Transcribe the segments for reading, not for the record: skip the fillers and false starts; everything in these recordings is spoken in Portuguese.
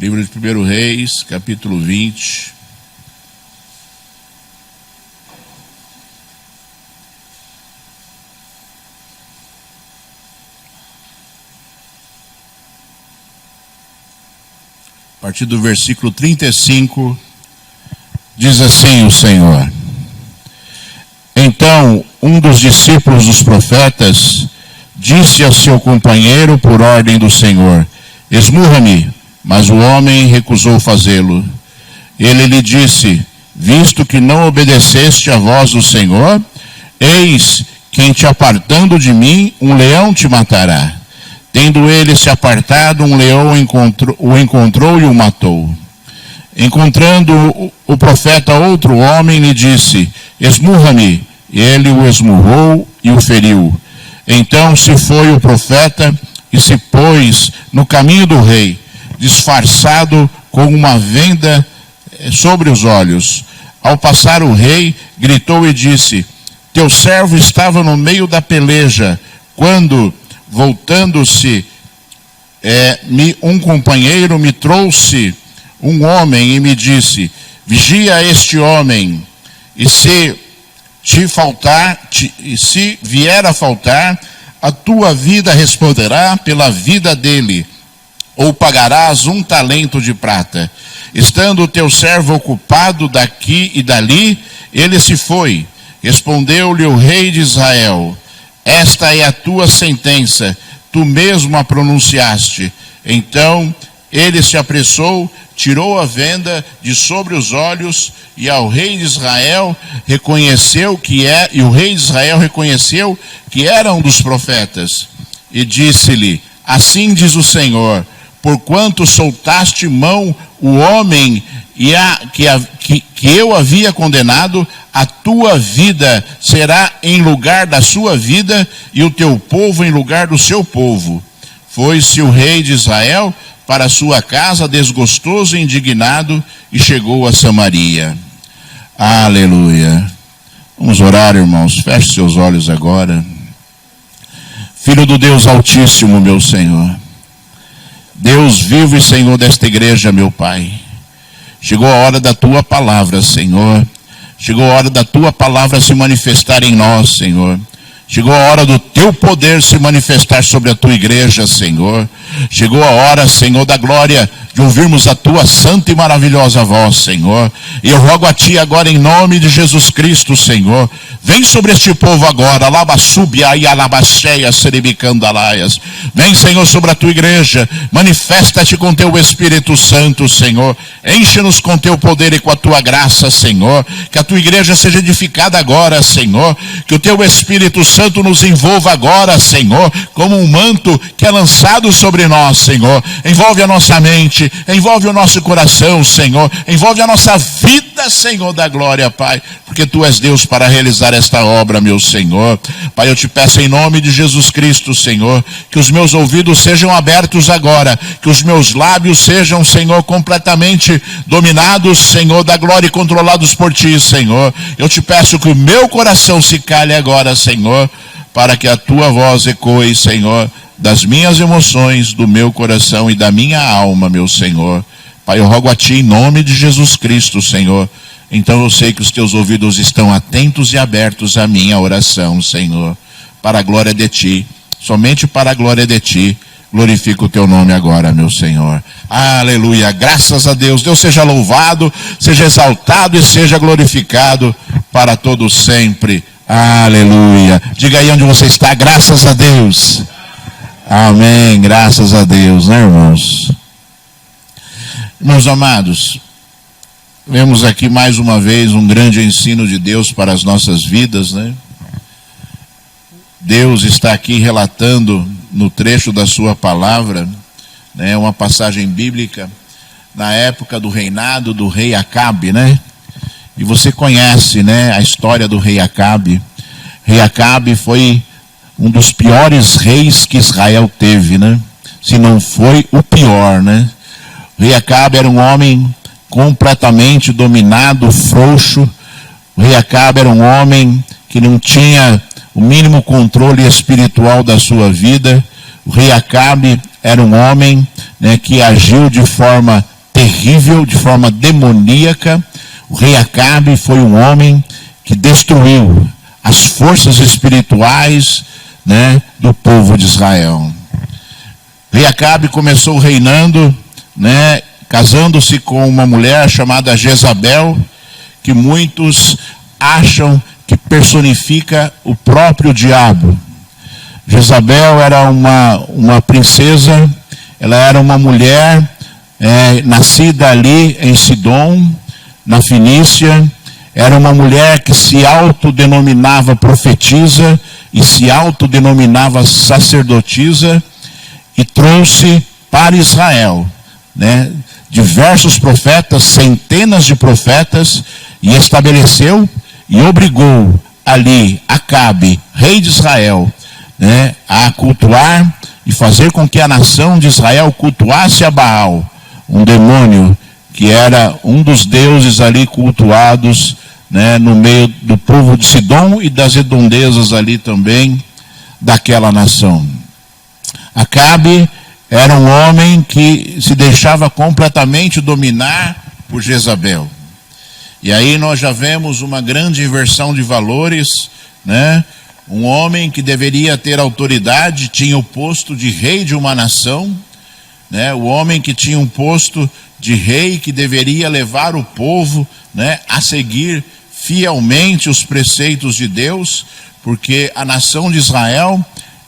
Livro de 1 Reis, capítulo 20. A partir do versículo 35, diz assim o Senhor: Então, um dos discípulos dos profetas disse a seu companheiro por ordem do Senhor: Esmurra-me. Mas o homem recusou fazê-lo. Ele lhe disse: Visto que não obedeceste à voz do Senhor, eis que em te apartando de mim, um leão te matará. Tendo ele se apartado, um leão o encontrou e o matou. Encontrando o profeta outro homem, lhe disse: Esmurra-me. Ele o esmurrou e o feriu. Então se foi o profeta e se pôs no caminho do rei, disfarçado com uma venda sobre os olhos. Ao passar o rei, gritou e disse: Teu servo estava no meio da peleja, quando, voltando-se, um companheiro me trouxe um homem e me disse: Vigia este homem, e se vier a faltar, a tua vida responderá pela vida dele, ou pagarás 1 talento de prata. Estando o teu servo ocupado daqui e dali, ele se foi. Respondeu-lhe o rei de Israel: Esta é a tua sentença, tu mesmo a pronunciaste. Então ele se apressou, tirou a venda de sobre os olhos, e o rei de Israel reconheceu que era um dos profetas. E disse-lhe: Assim diz o Senhor: Porquanto soltaste mão o homem que eu havia condenado, a tua vida será em lugar da sua vida, e o teu povo em lugar do seu povo. Foi-se o rei de Israel para sua casa, desgostoso e indignado, e chegou a Samaria. Aleluia. Vamos orar, irmãos. Feche seus olhos agora. Filho do Deus Altíssimo, meu Senhor, Deus vivo e Senhor desta igreja, meu Pai, chegou a hora da tua palavra, Senhor. Chegou a hora da tua palavra se manifestar em nós, Senhor. Chegou a hora do teu poder se manifestar sobre a tua igreja, Senhor. Chegou a hora, Senhor, da glória, de ouvirmos a tua santa e maravilhosa voz, Senhor. E eu rogo a ti agora em nome de Jesus Cristo, Senhor. Vem sobre este povo agora. Vem, Senhor, sobre a tua igreja. Manifesta-te com teu Espírito Santo, Senhor. Enche-nos com teu poder e com a tua graça, Senhor. Que a tua igreja seja edificada agora, Senhor. Que o teu Espírito Santo nos envolva agora, Senhor, como um manto que é lançado sobre nós, Senhor. Envolve a nossa mente, envolve o nosso coração, Senhor. Envolve a nossa vida, Senhor da glória, Pai. Porque tu és Deus para realizar esta obra, meu Senhor. Pai, eu te peço em nome de Jesus Cristo, Senhor, que os meus ouvidos sejam abertos agora, que os meus lábios sejam, Senhor, completamente dominados, Senhor da glória, e controlados por ti, Senhor. Eu te peço que o meu coração se cale agora, Senhor, para que a tua voz ecoe, Senhor, das minhas emoções, do meu coração e da minha alma, meu Senhor. Pai, eu rogo a ti em nome de Jesus Cristo, Senhor. Então eu sei que os teus ouvidos estão atentos e abertos à minha oração, Senhor. Para a glória de ti, somente para a glória de ti, glorifica o teu nome agora, meu Senhor. Aleluia, graças a Deus. Deus seja louvado, seja exaltado e seja glorificado para todo sempre. Aleluia. Diga aí onde você está, graças a Deus. Amém, graças a Deus, né, irmãos? Meus amados, vemos aqui mais uma vez um grande ensino de Deus para as nossas vidas, né? Deus está aqui relatando no trecho da sua palavra, né, uma passagem bíblica, na época do reinado do rei Acabe, né? E você conhece, né, a história do rei Acabe. Rei Acabe foi um dos piores reis que Israel teve, né? Se não foi o pior, né? O rei Acabe era um homem completamente dominado, frouxo. O rei Acabe era um homem que não tinha o mínimo controle espiritual da sua vida. O rei Acabe era um homem né, que agiu de forma terrível, de forma demoníaca. O rei Acabe foi um homem que destruiu as forças espirituais, né, do povo de Israel. O rei Acabe começou reinando, né, casando-se com uma mulher chamada Jezabel, que muitos acham que personifica o próprio diabo. Jezabel era uma princesa, ela era uma mulher nascida ali em Sidom, na Fenícia. Era uma mulher que se autodenominava profetisa e se autodenominava sacerdotisa, e trouxe para Israel, né, diversos profetas, centenas de profetas, e estabeleceu e obrigou ali Acabe, rei de Israel, né, a cultuar e fazer com que a nação de Israel cultuasse a Baal, um demônio que era um dos deuses ali cultuados, né, no meio do povo de Sidom e das redondezas ali também daquela nação. Acabe era um homem que se deixava completamente dominar por Jezabel. E aí nós já vemos uma grande inversão de valores, né? Um homem que deveria ter autoridade tinha o posto de rei de uma nação, né? O homem que tinha um posto de rei que deveria levar o povo, né, a seguir fielmente os preceitos de Deus, porque a nação de Israel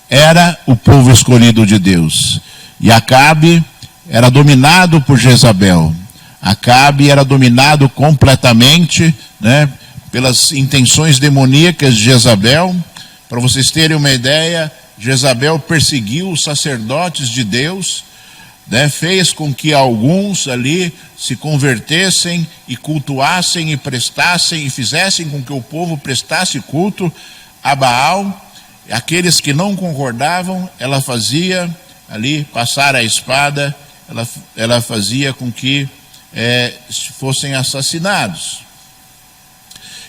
era o povo escolhido de Deus. E Acabe era dominado por Jezabel. Acabe era dominado completamente, né, pelas intenções demoníacas de Jezabel. Para vocês terem uma ideia, Jezabel perseguiu os sacerdotes de Deus, né, fez com que alguns ali se convertessem e cultuassem e prestassem e fizessem com que o povo prestasse culto a Baal. Aqueles que não concordavam, ela fazia ali passar a espada, ela fazia com que fossem assassinados.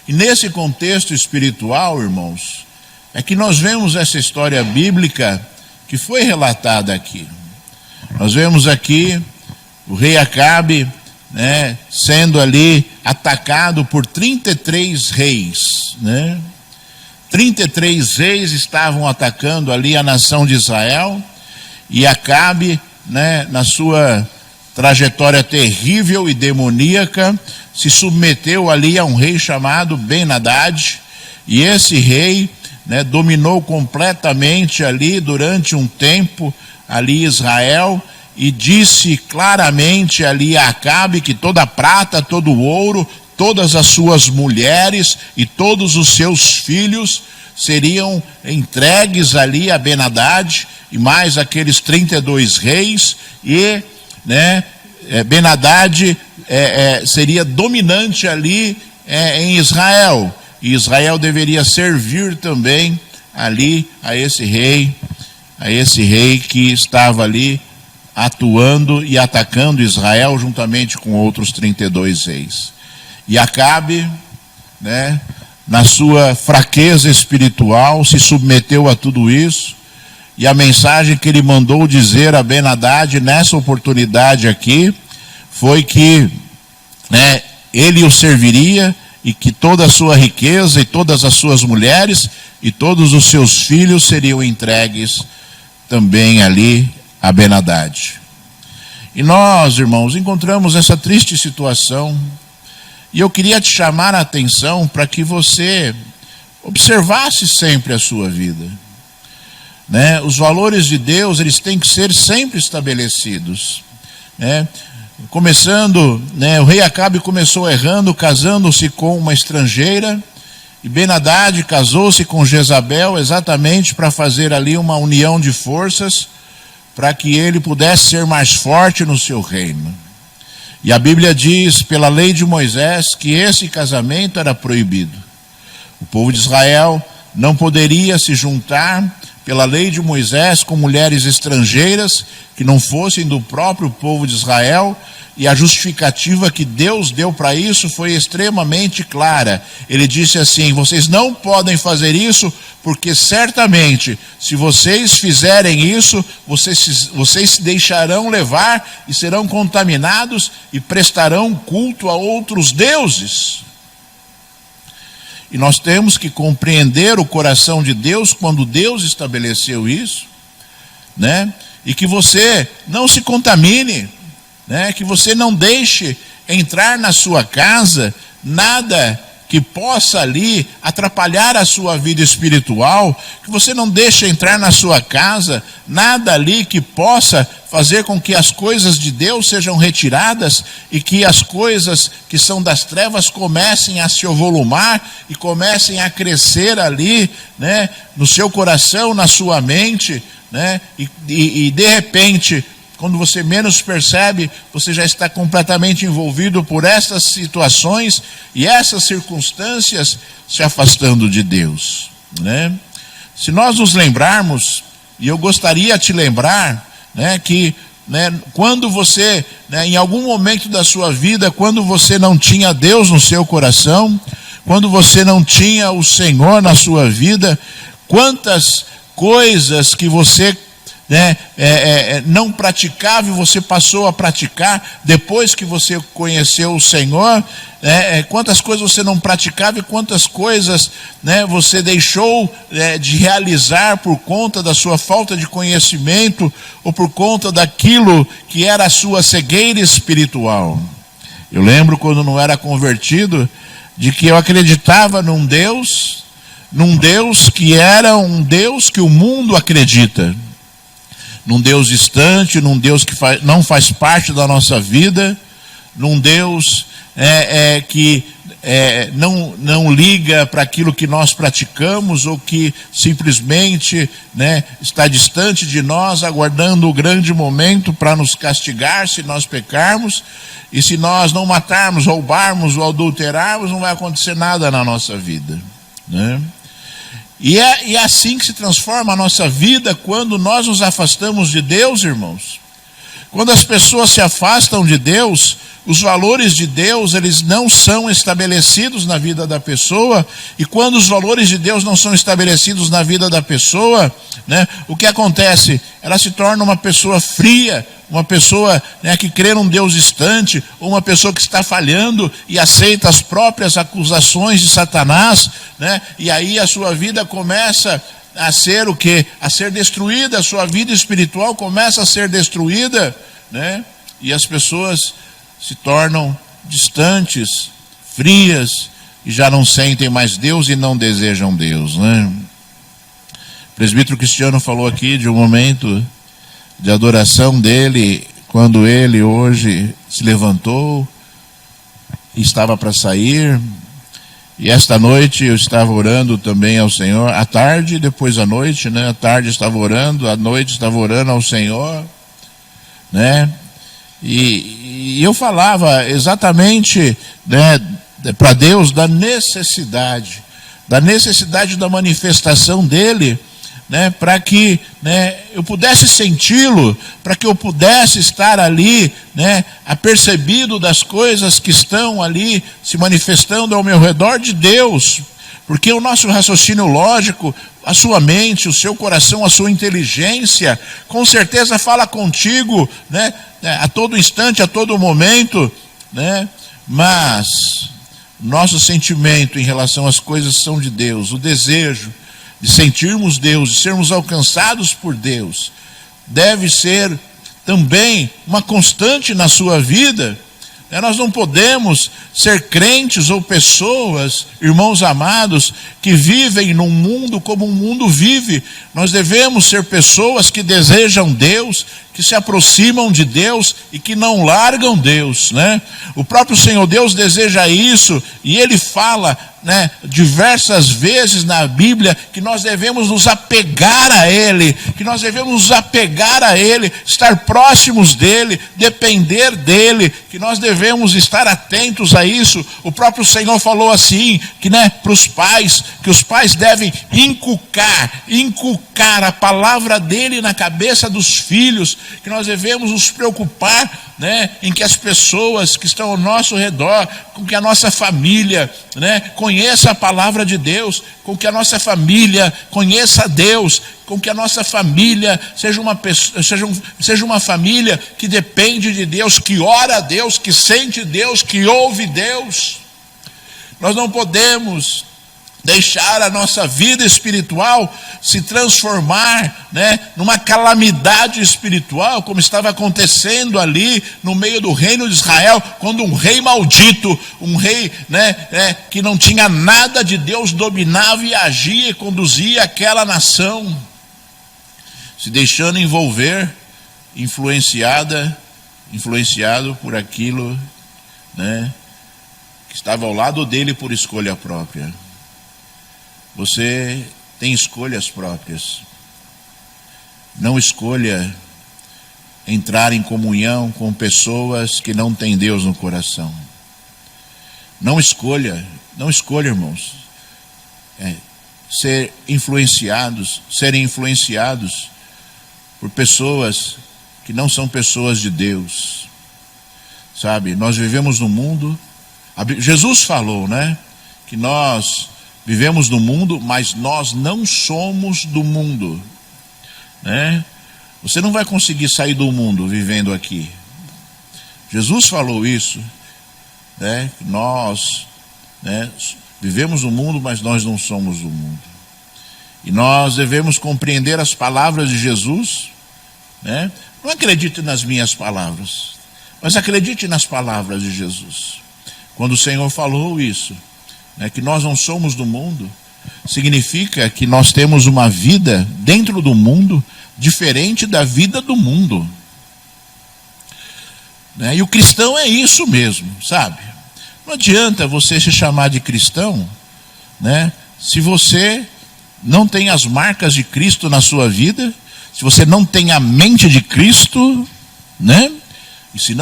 E nesse contexto espiritual, irmãos, é que nós vemos essa história bíblica que foi relatada aqui. Nós vemos aqui o rei Acabe, né, sendo ali atacado por 33 reis, né? 33 reis estavam atacando ali a nação de Israel, e Acabe, né, na sua trajetória terrível e demoníaca, se submeteu ali a um rei chamado Ben-Hadad, e esse rei, né, dominou completamente ali durante um tempo ali Israel, e disse claramente ali a Acabe que toda a prata, todo o ouro, todas as suas mulheres e todos os seus filhos seriam entregues ali a Ben-Hadad, e mais aqueles 32 reis, e, né, Ben-Hadad seria dominante ali em Israel, e Israel deveria servir também ali a esse rei que estava ali atuando e atacando Israel juntamente com outros 32 reis. E Acabe, né, na sua fraqueza espiritual, se submeteu a tudo isso, e a mensagem que ele mandou dizer a Ben-Hadad nessa oportunidade aqui foi que, né, ele o serviria, e que toda a sua riqueza e todas as suas mulheres e todos os seus filhos seriam entregues também ali a Ben-Hadad. E nós, irmãos, encontramos essa triste situação, e eu queria te chamar a atenção para que você observasse sempre a sua vida, né? Os valores de Deus, eles têm que ser sempre estabelecidos, né? Começando, né, o rei Acabe começou errando, casando-se com uma estrangeira, e Ben-Hadad casou-se com Jezabel exatamente para fazer ali uma união de forças, para que ele pudesse ser mais forte no seu reino. E a Bíblia diz, pela lei de Moisés, que esse casamento era proibido. O povo de Israel não poderia se juntar pela lei de Moisés com mulheres estrangeiras que não fossem do próprio povo de Israel, e a justificativa que Deus deu para isso foi extremamente clara. Ele disse assim: vocês não podem fazer isso, porque certamente, se vocês fizerem isso, vocês se deixarão levar e serão contaminados e prestarão culto a outros deuses. E nós temos que compreender o coração de Deus quando Deus estabeleceu isso, né? E que você não se contamine, né? Que você não deixe entrar na sua casa nada que possa ali atrapalhar a sua vida espiritual, que você não deixe entrar na sua casa nada ali que possa fazer com que as coisas de Deus sejam retiradas e que as coisas que são das trevas comecem a se avolumar e comecem a crescer ali, né, no seu coração, na sua mente, né, e de repente, quando você menos percebe, você já está completamente envolvido por essas situações e essas circunstâncias, se afastando de Deus, né? Se nós nos lembrarmos, e eu gostaria de te lembrar, né, que, né, quando você, né, em algum momento da sua vida, quando você não tinha Deus no seu coração, quando você não tinha o Senhor na sua vida, quantas coisas que você, né, não praticava e você passou a praticar depois que você conheceu o Senhor, quantas coisas você não praticava e quantas coisas, né, você deixou de realizar por conta da sua falta de conhecimento ou por conta daquilo que era a sua cegueira espiritual. Eu lembro quando não era convertido, de que eu acreditava num Deus que era um Deus que o mundo acredita, num Deus distante, num Deus que não faz parte da nossa vida, num Deus que não liga para aquilo que nós praticamos, ou que simplesmente, né, está distante de nós, aguardando o grande momento para nos castigar se nós pecarmos, e se nós não matarmos, roubarmos ou adulterarmos, não vai acontecer nada na nossa vida, né? E é assim que se transforma a nossa vida quando nós nos afastamos de Deus, irmãos. Quando as pessoas se afastam de Deus, os valores de Deus, eles não são estabelecidos na vida da pessoa, e quando os valores de Deus não são estabelecidos na vida da pessoa, né, o que acontece? Ela se torna uma pessoa fria, uma pessoa, né, que crê num Deus distante, ou uma pessoa que está falhando e aceita as próprias acusações de Satanás, né, e aí a sua vida começa a ser o quê? A ser destruída, a sua vida espiritual começa a ser destruída, né, e as pessoas se tornam distantes, frias, e já não sentem mais Deus e não desejam Deus, né? O presbítero Cristiano falou aqui de um momento de adoração dele, quando ele hoje se levantou e estava para sair, e esta noite eu estava orando também ao Senhor, à tarde, depois à noite, né? À tarde estava orando, à noite estava orando ao Senhor, né? E eu falava exatamente, né, para Deus da necessidade da manifestação dele, né, para que, né, eu pudesse senti-lo, para que eu pudesse estar ali, né, apercebido das coisas que estão ali se manifestando ao meu redor de Deus. Porque o nosso raciocínio lógico, a sua mente, o seu coração, a sua inteligência, com certeza fala contigo, né, a todo instante, a todo momento, né, mas nosso sentimento em relação às coisas que são de Deus, o desejo de sentirmos Deus, de sermos alcançados por Deus, deve ser também uma constante na sua vida. Nós não podemos ser crentes ou pessoas, irmãos amados, que vivem num mundo como o mundo vive. Nós devemos ser pessoas que desejam Deus, que se aproximam de Deus e que não largam Deus, né? O próprio Senhor Deus deseja isso, e Ele fala, né, diversas vezes na Bíblia, que nós devemos nos apegar a Ele, estar próximos dEle, depender dEle, que nós devemos estar atentos a a isso. O próprio Senhor falou assim, que, né, para os pais, que os pais devem inculcar a palavra dele na cabeça dos filhos, que nós devemos nos preocupar, né, em que as pessoas que estão ao nosso redor, com que a nossa família, né, conheça a palavra de Deus, com que a nossa família conheça a Deus, com que a nossa família seja uma família que depende de Deus, que ora a Deus, que sente Deus, que ouve Deus. Nós não podemos deixar a nossa vida espiritual se transformar, né, numa calamidade espiritual, como estava acontecendo ali no meio do reino de Israel, quando um rei maldito, um rei, né, que não tinha nada de Deus, dominava e agia e conduzia aquela nação, se deixando envolver, influenciado por aquilo, né, que estava ao lado dele por escolha própria. Você tem escolhas próprias. Não escolha entrar em comunhão com pessoas que não têm Deus no coração. Não escolha, irmãos, serem influenciados por pessoas que não são pessoas de Deus. Sabe, nós vivemos no mundo, Jesus falou, né, que nós vivemos no mundo, mas nós não somos do mundo, né? Você não vai conseguir sair do mundo vivendo aqui. Jesus falou isso, né? Nós, né, vivemos no mundo, mas nós não somos do mundo. E nós devemos compreender as palavras de Jesus, né? Não acredite nas minhas palavras, mas acredite nas palavras de Jesus. Quando o Senhor falou isso, que nós não somos do mundo, significa que nós temos uma vida dentro do mundo diferente da vida do mundo, né? E o cristão é isso mesmo, sabe? Não adianta você se chamar de cristão, né, se você não tem as marcas de Cristo na sua vida, se você não tem a mente de Cristo, né, e se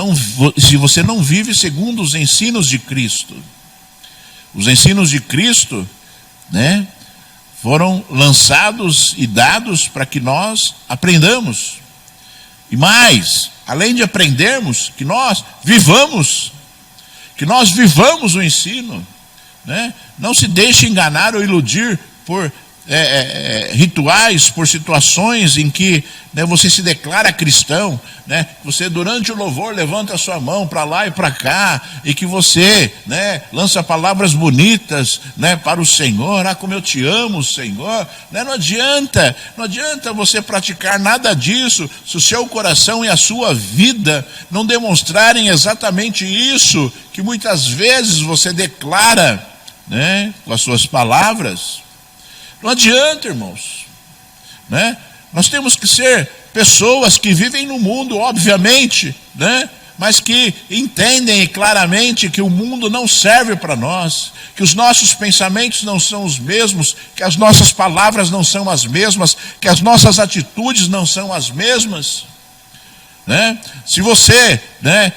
você não vive segundo os ensinos de Cristo. Os ensinos de Cristo, né, foram lançados e dados para que nós aprendamos. E mais, além de aprendermos, que nós vivamos o ensino, né? Não se deixe enganar ou iludir por rituais, por situações em que, né, você se declara cristão, né? Você durante o louvor levanta a sua mão para lá e para cá, e que você, né, lança palavras bonitas, né, para o Senhor. Ah, como eu te amo, Senhor, né? Não adianta você praticar nada disso se o seu coração e a sua vida não demonstrarem exatamente isso que muitas vezes você declara, né, com as suas palavras. Não adianta, irmãos, né? Nós temos que ser pessoas que vivem no mundo, obviamente, né, mas que entendem claramente que o mundo não serve para nós, que os nossos pensamentos não são os mesmos, que as nossas palavras não são as mesmas, que as nossas atitudes não são as mesmas, né? Se você, né,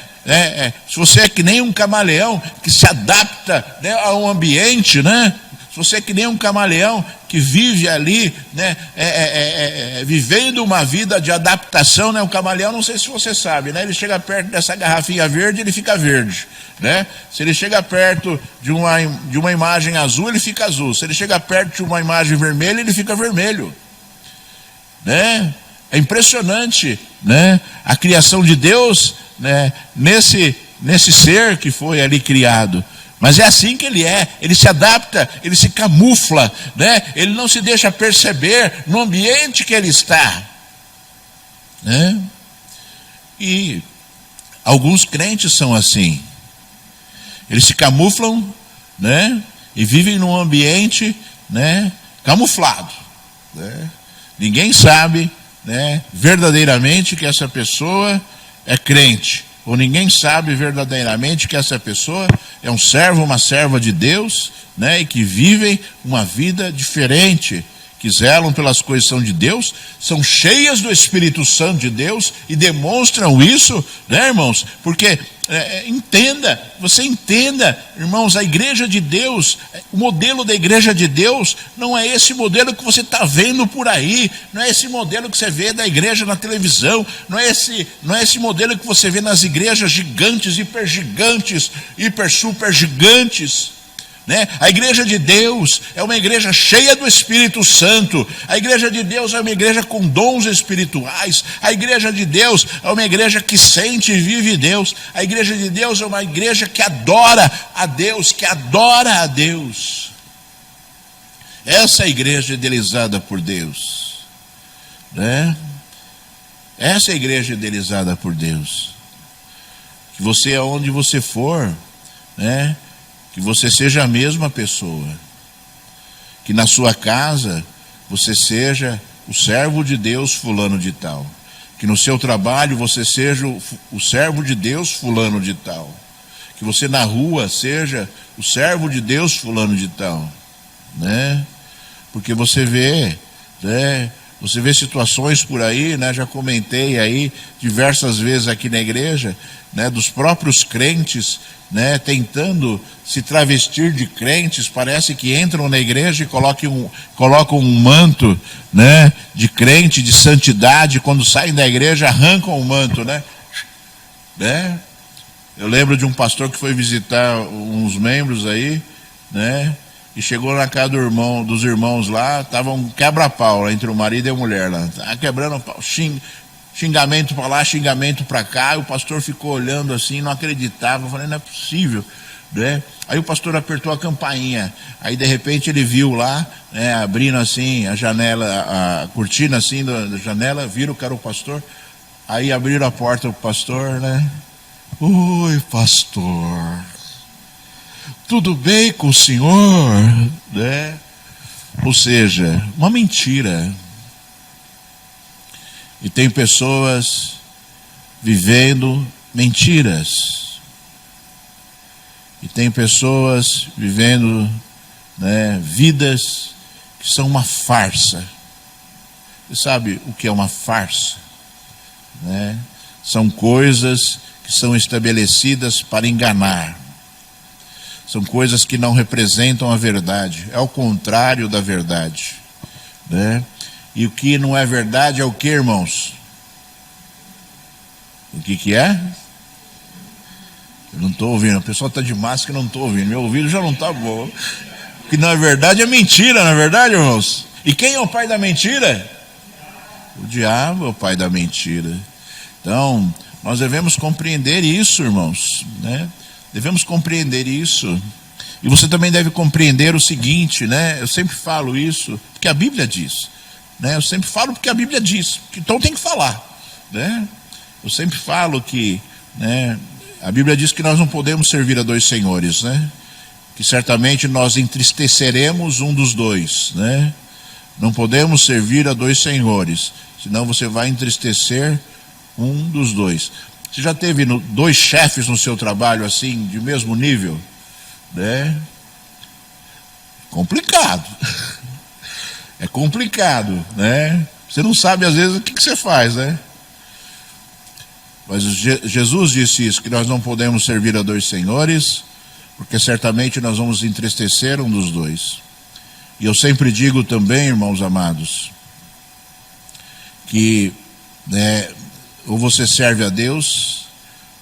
se você é que nem um camaleão que se adapta, né, a um ambiente, né? Se você é que nem um camaleão que vive ali, né, vivendo uma vida de adaptação, né? O camaleão, não sei se você sabe, né? Ele chega perto dessa garrafinha verde, ele fica verde, né? Se ele chega perto de uma imagem azul, ele fica azul. Se ele chega perto de uma imagem vermelha, ele fica vermelho, né? É impressionante, né, a criação de Deus, né, nesse ser que foi ali criado. Mas é assim que ele se adapta, ele se camufla, né? Ele não se deixa perceber no ambiente que ele está, né? E alguns crentes são assim, eles se camuflam, né, e vivem num ambiente, né, camuflado, né? Ninguém sabe, né, verdadeiramente que essa pessoa é crente, ou ninguém sabe verdadeiramente que essa pessoa é um servo, uma serva de Deus, né, e que vivem uma vida diferente, que zelam pelas coisas que são de Deus, são cheias do Espírito Santo de Deus e demonstram isso, né, irmãos? Porque, você entenda, irmãos, a igreja de Deus, o modelo da igreja de Deus, não é esse modelo que você está vendo por aí, não é esse modelo que você vê da igreja na televisão, não é esse modelo que você vê nas igrejas gigantes, hiper gigantes, hiper super gigantes. Né? A igreja de Deus é uma igreja cheia do Espírito Santo. A igreja de Deus é uma igreja com dons espirituais. A igreja de Deus é uma igreja que sente e vive Deus. A igreja de Deus é uma igreja que adora a Deus, que adora a Deus. Essa é a igreja idealizada por Deus, né? Essa é a igreja idealizada por Deus. Que você, aonde você for, né, que você seja a mesma pessoa. Que na sua casa você seja o servo de Deus fulano de tal. Que no seu trabalho você seja o servo de Deus fulano de tal. Que você na rua seja o servo de Deus fulano de tal, né? Porque você vê, né? Você vê situações por aí, né? Já comentei aí diversas vezes aqui na igreja, né? Dos próprios crentes, né? Tentando se travestir de crentes, parece que entram na igreja e colocam um manto, né? De crente, de santidade, quando saem da igreja arrancam o manto, né? Eu lembro de um pastor que foi visitar uns membros aí, né? E chegou na casa dos irmãos lá, estava um quebra-pau entre o marido e a mulher lá. Estava quebrando o pau, xingamento para lá, xingamento para cá. E o pastor ficou olhando assim, não acreditava. Eu falei, não é possível, né? Aí o pastor apertou a campainha. Aí de repente ele viu lá, né, abrindo assim a janela, a cortina assim da janela, viram que era o pastor. Aí abriram a porta do pastor, né? Oi, pastor. Tudo bem com o senhor? Né? Ou seja, uma mentira. E tem pessoas vivendo mentiras. E tem pessoas vivendo, né, vidas que são uma farsa. Você sabe o que é uma farsa? Né? São coisas que são estabelecidas para enganar. São coisas que não representam a verdade. É o contrário da verdade, né? E o que não é verdade é o que, irmãos? O que é? Eu não estou ouvindo. O pessoal está de máscara e não estou ouvindo. Meu ouvido já não está bom. O que não é verdade é mentira, não é verdade, irmãos? E quem é o pai da mentira? O diabo é o pai da mentira. Então, nós devemos compreender isso, irmãos, né? Devemos compreender isso. E você também deve compreender o seguinte, né? Eu sempre falo isso, porque a Bíblia diz, né? Eu sempre falo porque a Bíblia diz, então tem que falar, né? Eu sempre falo que, né, a Bíblia diz que nós não podemos servir a dois senhores, né? Que certamente nós entristeceremos um dos dois, né? Não podemos servir a dois senhores, senão você vai entristecer um dos dois. Você já teve dois chefes no seu trabalho assim, de mesmo nível? Né? Complicado. É complicado, né? Você não sabe às vezes o que você faz, né? Mas Jesus disse isso, que nós não podemos servir a dois senhores, porque certamente nós vamos entristecer um dos dois. E eu sempre digo também, irmãos amados, que, né, ou você serve a Deus,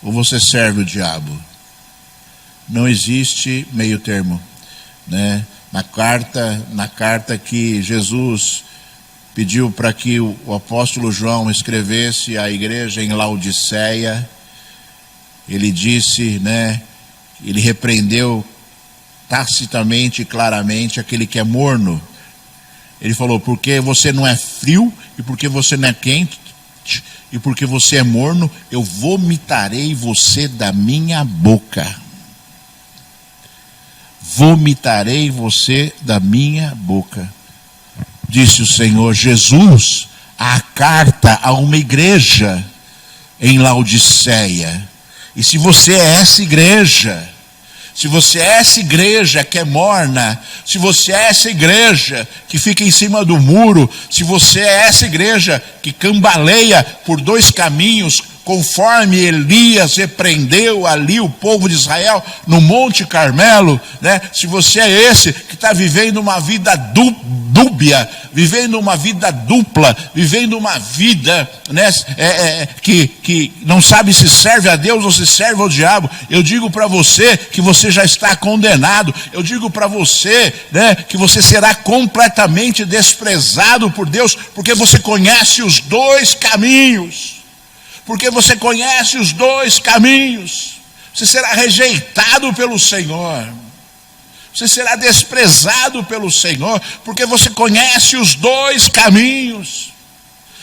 ou você serve o diabo. Não existe meio termo, né? Na carta que Jesus pediu para que o apóstolo João escrevesse à igreja em Laodiceia, ele disse, né? Ele repreendeu tacitamente e claramente aquele que é morno. Ele falou, porque você não é frio e porque você não é quente, e porque você é morno, eu vomitarei você da minha boca. Vomitarei você da minha boca. Disse o Senhor Jesus, a carta a uma igreja em Laodiceia. E se você é essa igreja, se você é essa igreja que é morna, se você é essa igreja que fica em cima do muro, se você é essa igreja que cambaleia por dois caminhos, conforme Elias repreendeu ali o povo de Israel no Monte Carmelo, né? Se você é esse que está vivendo uma vida dúbia, vivendo uma vida dupla, vivendo uma vida, né, que não sabe se serve a Deus ou se serve ao diabo, eu digo para você que você já está condenado. Eu digo para você, né, que você será completamente desprezado por Deus, porque você conhece os dois caminhos. Porque você conhece os dois caminhos. Você será rejeitado pelo Senhor. Você será desprezado pelo Senhor, porque você conhece os dois caminhos.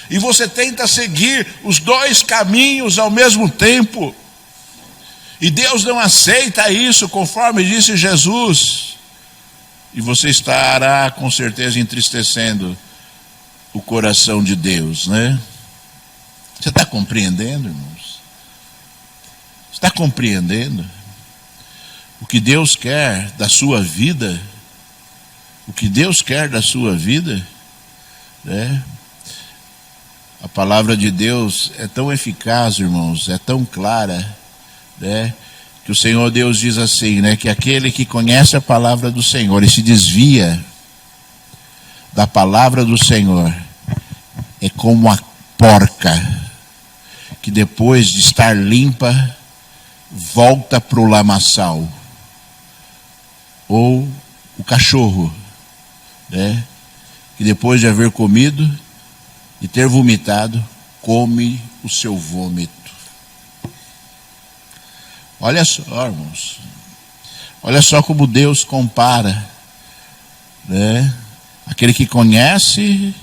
E você tenta seguir os dois caminhos ao mesmo tempo. E Deus não aceita isso, conforme disse Jesus. E você estará com certeza entristecendo o coração de Deus, né? Você está compreendendo, irmãos? Está compreendendo o que Deus quer da sua vida? O que Deus quer da sua vida? Né? A palavra de Deus é tão eficaz, irmãos, é tão clara, né? Que o Senhor Deus diz assim, né? Que aquele que conhece a palavra do Senhor e se desvia da palavra do Senhor é como a porca que depois de estar limpa volta para o lamaçal, ou o cachorro, né, que depois de haver comido e ter vomitado, come o seu vômito. Olha só, irmãos, olha só como Deus compara, né, aquele que conhece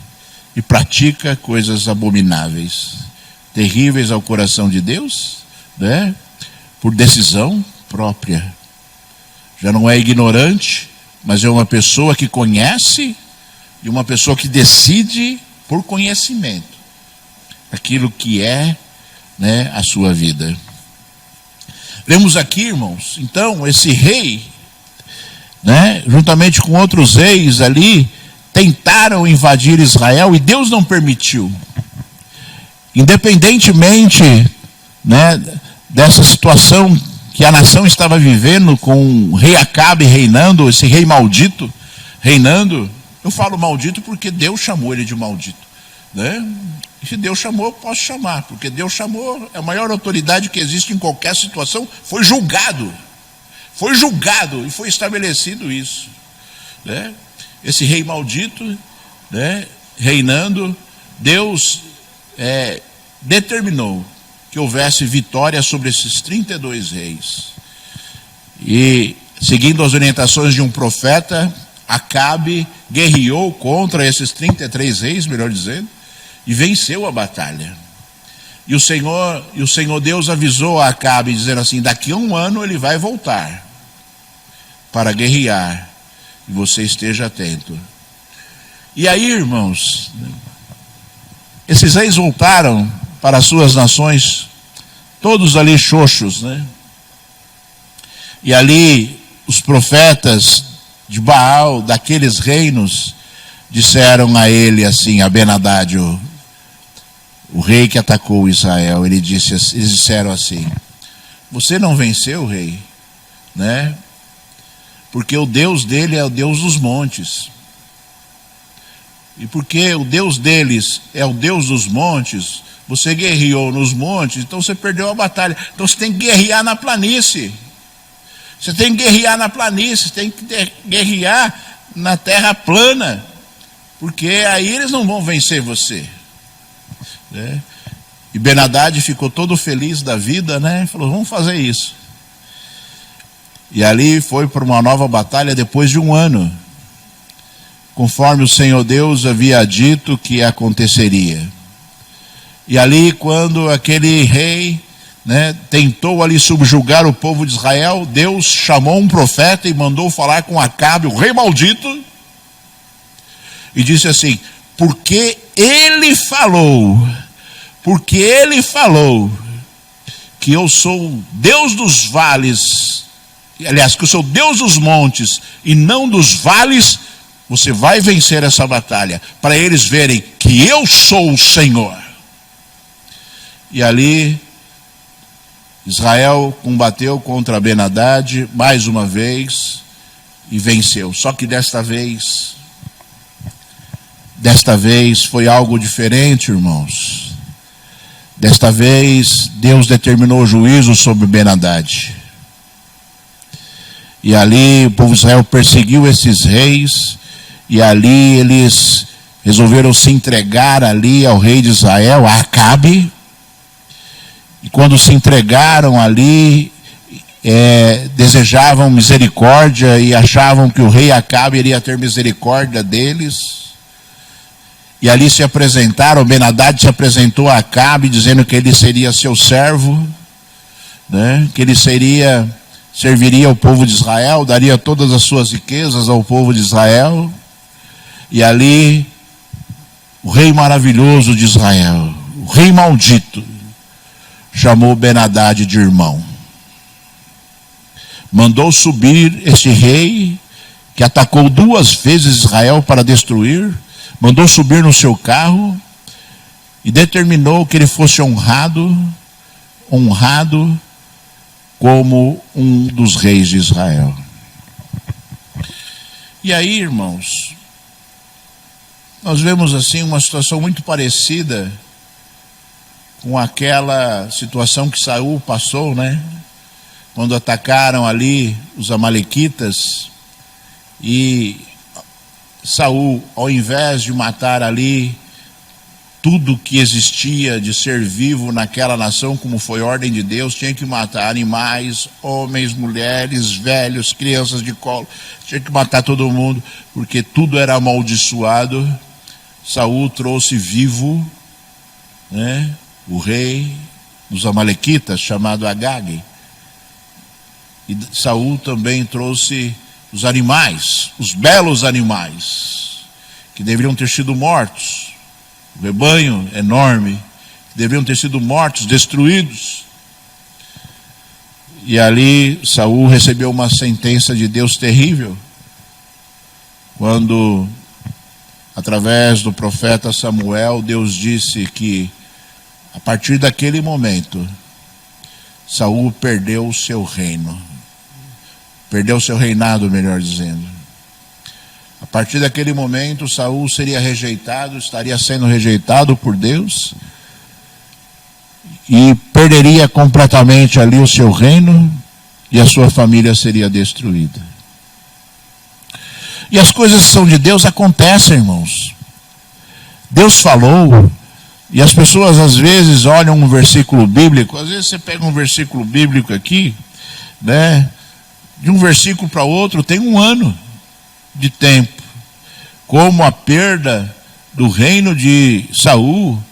e pratica coisas abomináveis, terríveis ao coração de Deus, né? Por decisão própria. Já não é ignorante, mas é uma pessoa que conhece e uma pessoa que decide por conhecimento aquilo que é, né, a sua vida. Lemos aqui, irmãos, então, esse rei, né, juntamente com outros reis ali, tentaram invadir Israel e Deus não permitiu. Independentemente, né, dessa situação que a nação estava vivendo, com o rei Acabe reinando, esse rei maldito reinando. Eu falo maldito porque Deus chamou ele de maldito, né? E se Deus chamou, eu posso chamar, porque Deus chamou, a maior autoridade que existe em qualquer situação. Foi julgado e foi estabelecido isso, né? Esse rei maldito, né, reinando, Deus determinou que houvesse vitória sobre esses 32 reis. E, seguindo as orientações de um profeta, Acabe guerreou contra esses 33 reis, melhor dizendo, e venceu a batalha. E o Senhor Deus avisou a Acabe, dizendo assim: daqui a um ano ele vai voltar para guerrear, e você esteja atento. E aí, irmãos, esses reis voltaram para as suas nações, todos ali xoxos, né? E ali os profetas de Baal, daqueles reinos, disseram a ele assim, a Ben-Hadad, o rei que atacou Israel, eles disseram assim: você não venceu, rei, né? Porque o Deus dele é o Deus dos montes. E porque o Deus deles é o Deus dos montes, você guerreou nos montes, então você perdeu a batalha. Então você tem que guerrear na planície. Você tem que guerrear na planície, você tem que guerrear na terra plana, porque aí eles não vão vencer você, né? E Ben-Hadad ficou todo feliz da vida, né? Falou: vamos fazer isso. E ali foi para uma nova batalha depois de um ano, conforme o Senhor Deus havia dito que aconteceria. E ali, quando aquele rei, né, tentou ali subjugar o povo de Israel, Deus chamou um profeta e mandou falar com Acabe, o rei maldito, e disse assim: porque ele falou que eu sou Deus dos vales aliás, que eu sou Deus dos montes e não dos vales, você vai vencer essa batalha, para eles verem que eu sou o Senhor. E ali, Israel combateu contra Ben-Hadad mais uma vez e venceu. Só que desta vez foi algo diferente, irmãos. Desta vez, Deus determinou juízo sobre Ben-Hadad. E ali o povo de Israel perseguiu esses reis, e ali eles resolveram se entregar ali ao rei de Israel, a Acabe. E quando se entregaram ali, desejavam misericórdia e achavam que o rei Acabe iria ter misericórdia deles. E ali se apresentaram, Ben-Hadad se apresentou a Acabe dizendo que ele seria seu servo, né? Que ele serviria ao povo de Israel, daria todas as suas riquezas ao povo de Israel. E ali, o rei maravilhoso de Israel, o rei maldito, chamou Ben-Hadad de irmão. Mandou subir esse rei, que atacou 2 vezes Israel para destruir, mandou subir no seu carro e determinou que ele fosse honrado como um dos reis de Israel. E aí, irmãos, nós vemos assim uma situação muito parecida com aquela situação que Saul passou, né? Quando atacaram ali os amalequitas, e Saul, ao invés de matar ali tudo que existia de ser vivo naquela nação, como foi ordem de Deus, tinha que matar animais, homens, mulheres, velhos, crianças de colo, tinha que matar todo mundo, porque tudo era amaldiçoado. Saul trouxe vivo, né, o rei dos amalequitas, chamado Agag. E Saul também trouxe os animais, os belos animais, que deveriam ter sido mortos, o rebanho enorme, que deveriam ter sido mortos, destruídos. E ali Saul recebeu uma sentença de Deus terrível, quando, através do profeta Samuel, Deus disse que, a partir daquele momento, Saul perdeu o seu reino. Perdeu o seu reinado, melhor dizendo. A partir daquele momento, Saul seria rejeitado, estaria sendo rejeitado por Deus, e perderia completamente ali o seu reino, e a sua família seria destruída. E as coisas que são de Deus acontecem, irmãos. Deus falou, e as pessoas às vezes olham um versículo bíblico, às vezes você pega um versículo bíblico aqui, né? De um versículo para outro tem 1 ano de tempo. Como a perda do reino de Saul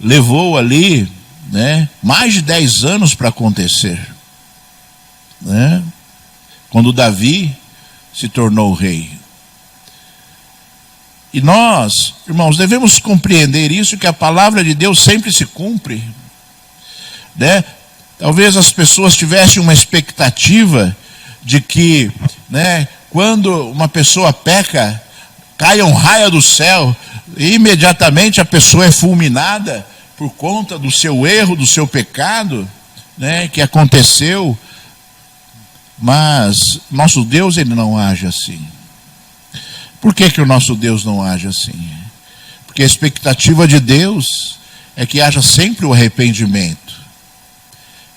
levou ali, né, mais de 10 anos para acontecer, né? Quando Davi se tornou rei. E nós, irmãos, devemos compreender isso, que a palavra de Deus sempre se cumpre, né? Talvez as pessoas tivessem uma expectativa de que, né, quando uma pessoa peca, caia um raio do céu, e imediatamente a pessoa é fulminada por conta do seu erro, do seu pecado, né, que aconteceu. Mas nosso Deus, ele não age assim. Por que o nosso Deus não age assim? Porque a expectativa de Deus é que haja sempre o arrependimento,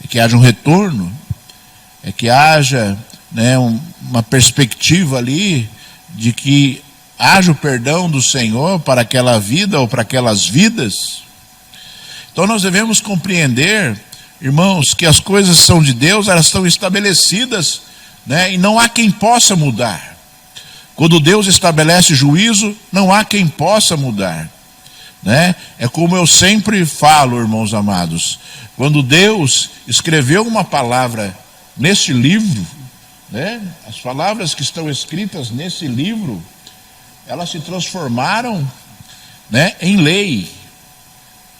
é que haja um retorno, é que haja, né, uma perspectiva ali de que haja o perdão do Senhor para aquela vida ou para aquelas vidas. Então nós devemos compreender, irmãos, que as coisas são de Deus, elas estão estabelecidas, né, e não há quem possa mudar. Quando Deus estabelece juízo, não há quem possa mudar, né? É como eu sempre falo, irmãos amados, quando Deus escreveu uma palavra nesse livro, né, as palavras que estão escritas nesse livro, elas se transformaram, né, em lei.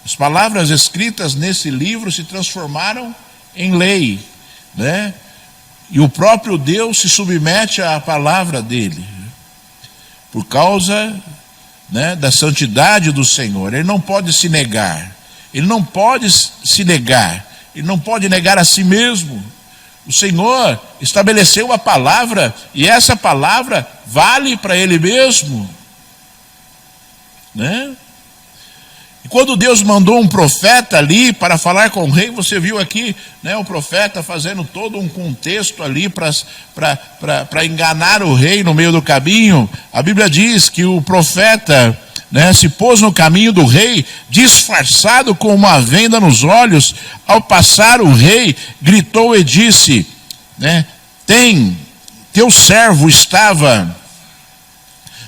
As palavras escritas nesse livro se transformaram em lei, né? E o próprio Deus se submete à palavra dele, por causa, né, da santidade do Senhor. Ele não pode se negar, ele não pode se negar, ele não pode negar a si mesmo. O Senhor estabeleceu a palavra, e essa palavra vale para ele mesmo, né? E quando Deus mandou um profeta ali para falar com o rei, você viu aqui, né, o profeta fazendo todo um contexto ali para enganar o rei no meio do caminho. A Bíblia diz que o profeta, né, se pôs no caminho do rei, disfarçado com uma venda nos olhos. Ao passar o rei, gritou e disse, né, teu servo estava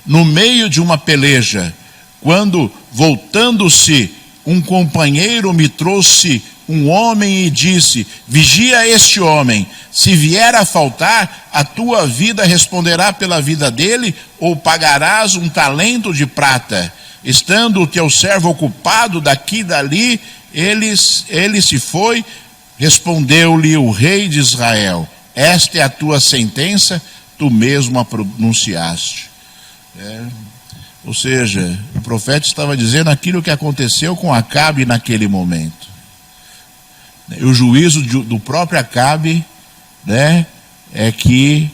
no meio de uma peleja, quando, voltando-se, um companheiro me trouxe um homem e disse, vigia este homem, se vier a faltar, a tua vida responderá pela vida dele, ou pagarás um talento de prata. Estando o teu servo ocupado daqui e dali, ele se foi. Respondeu-lhe o rei de Israel, esta é a tua sentença, tu mesmo a pronunciaste. Ou seja, o profeta estava dizendo aquilo que aconteceu com Acabe naquele momento. E o juízo do próprio Acabe, né, é que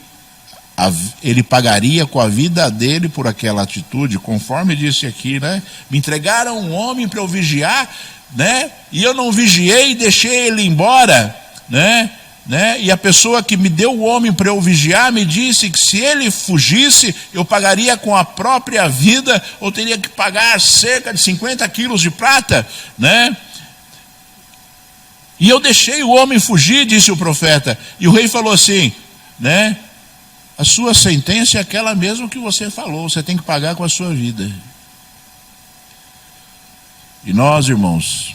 ele pagaria com a vida dele por aquela atitude, conforme disse aqui, né? Me entregaram um homem para eu vigiar, né? E eu não vigiei e deixei ele embora, né? E a pessoa que me deu o homem para eu vigiar me disse que se ele fugisse, eu pagaria com a própria vida, ou teria que pagar cerca de 50 quilos de prata, né? E eu deixei o homem fugir, disse o profeta. E o rei falou assim, né? A sua sentença é aquela mesma que você falou, você tem que pagar com a sua vida. E nós, irmãos,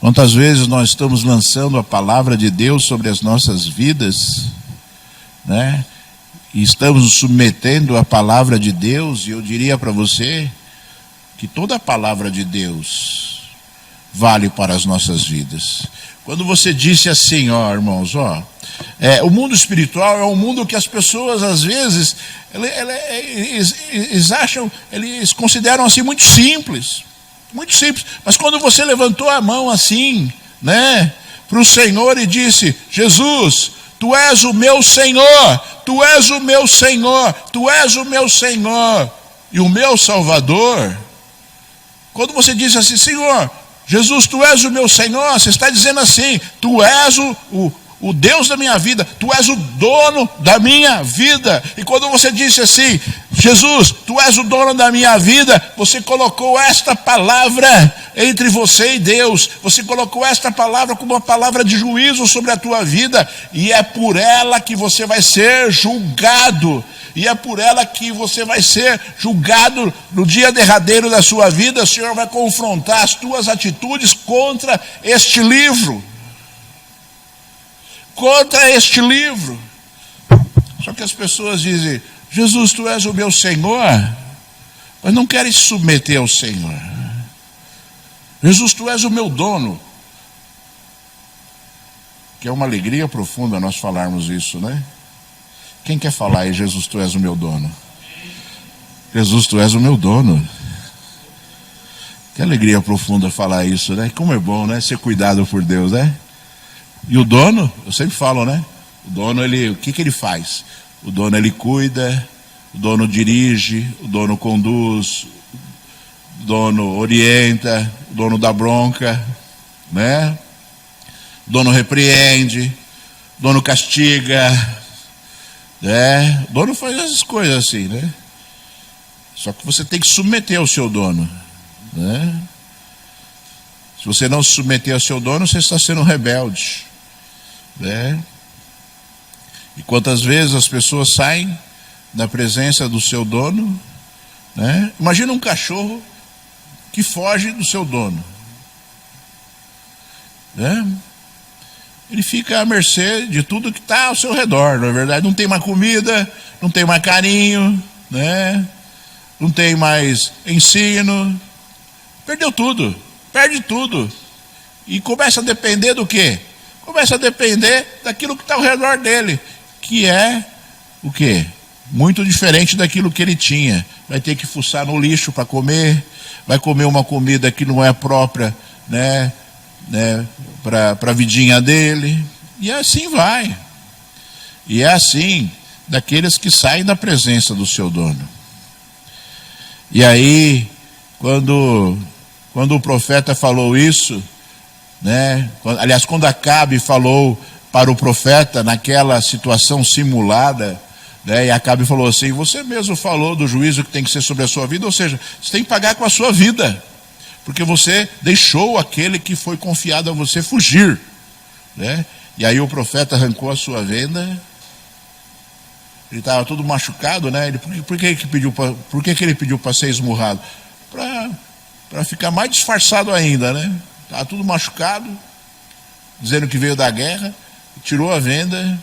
quantas vezes nós estamos lançando a palavra de Deus sobre as nossas vidas, né? E estamos nos submetendo à palavra de Deus, e eu diria para você que toda a palavra de Deus vale para as nossas vidas. Quando você disse assim, irmãos, o mundo espiritual é um mundo que as pessoas às vezes eles acham, eles consideram assim muito simples, mas quando você levantou a mão assim, né, para o Senhor e disse, Jesus, tu és o meu Senhor, tu és o meu Senhor, tu és o meu Senhor e o meu Salvador. Quando você disse assim, Senhor, Jesus, tu és o meu Senhor, você está dizendo assim, tu és o Deus da minha vida, tu és o dono da minha vida. E quando você disse assim, Jesus, tu és o dono da minha vida, você colocou esta palavra entre você e Deus, você colocou esta palavra como uma palavra de juízo sobre a tua vida, e é por ela que você vai ser julgado. E é por ela que você vai ser julgado no dia derradeiro da sua vida. O Senhor vai confrontar as tuas atitudes contra este livro. Contra este livro. Só que as pessoas dizem, Jesus, tu és o meu Senhor, mas não querem se submeter ao Senhor. Jesus, tu és o meu dono. Que é uma alegria profunda nós falarmos isso, né? Quem quer falar aí, Jesus, tu és o meu dono? Jesus, tu és o meu dono. Que alegria profunda falar isso, né? Como é bom, né? Ser cuidado por Deus, né? E o dono, eu sempre falo, né? O dono, o que ele faz? O dono, ele cuida, o dono dirige, o dono conduz, o dono orienta, o dono dá bronca, né? O dono repreende, o dono castiga, o dono faz essas coisas assim, né? Só que você tem que submeter ao seu dono, né? Se você não se submeter ao seu dono, você está sendo rebelde, né? E quantas vezes as pessoas saem da presença do seu dono, né? Imagina um cachorro que foge do seu dono, né? Ele fica à mercê de tudo que está ao seu redor, não é verdade? Não tem mais comida, não tem mais carinho, né? Não tem mais ensino, perdeu tudo, perde tudo. E começa a depender do quê? começa a depender daquilo que está ao redor dele, que é o quê? Muito diferente daquilo que ele tinha. Vai ter que fuçar no lixo para comer, vai comer uma comida que não é própria, para a vidinha dele, e assim vai. E é assim daqueles que saem da presença do seu dono. E aí, quando o profeta falou isso, quando Acabe falou para o profeta naquela situação simulada, e Acabe falou assim: você mesmo falou do juízo que tem que ser sobre a sua vida, ou seja, você tem que pagar com a sua vida, porque você deixou aquele que foi confiado a você fugir, E aí o profeta arrancou a sua venda. Ele estava todo machucado, Por que ele pediu para ser esmurrado? Para ficar mais disfarçado ainda, Estava tudo machucado, dizendo que veio da guerra, tirou a venda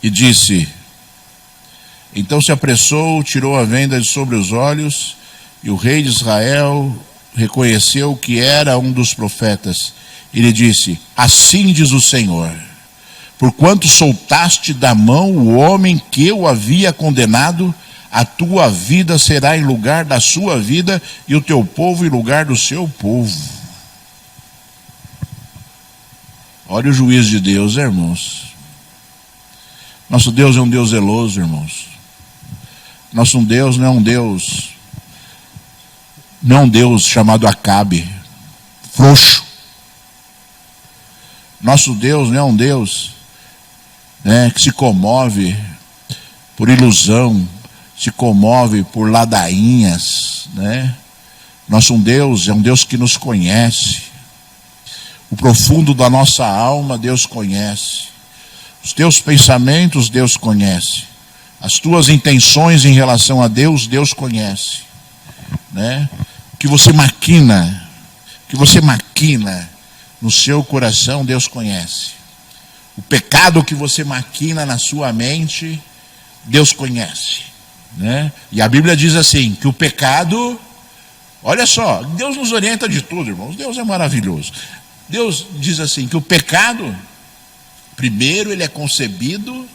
e disse: então se apressou, tirou a venda de sobre os olhos, e o rei de Israel reconheceu que era um dos profetas. Ele disse: assim diz o Senhor, porquanto soltaste da mão o homem que eu havia condenado, a tua vida será em lugar da sua vida, e o teu povo em lugar do seu povo. Olha o juízo de Deus, irmãos. Nosso Deus é um Deus zeloso, irmãos. Nosso Deus não é um Deus chamado Acabe, frouxo. Nosso Deus não é um Deus que se comove por ilusão, se comove por ladainhas, Nosso Deus é um Deus que nos conhece. O profundo da nossa alma, Deus conhece. Os teus pensamentos, Deus conhece. As tuas intenções em relação a Deus, Deus conhece. O que você maquina no seu coração, Deus conhece. O pecado que você maquina na sua mente, Deus conhece. E a Bíblia diz assim, que o pecado, olha só, Deus nos orienta de tudo, irmãos. Deus é maravilhoso. Deus diz assim, que o pecado, primeiro ele é concebido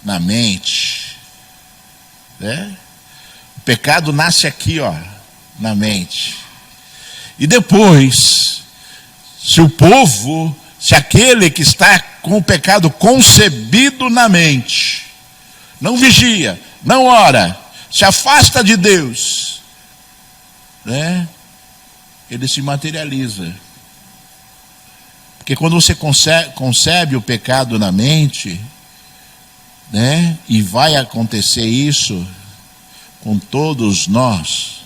na mente, O pecado nasce aqui, na mente. E depois, se aquele que está com o pecado concebido na mente, não vigia, não ora, se afasta de Deus, ele se materializa. Porque quando você concebe o pecado na mente, e vai acontecer isso com todos nós,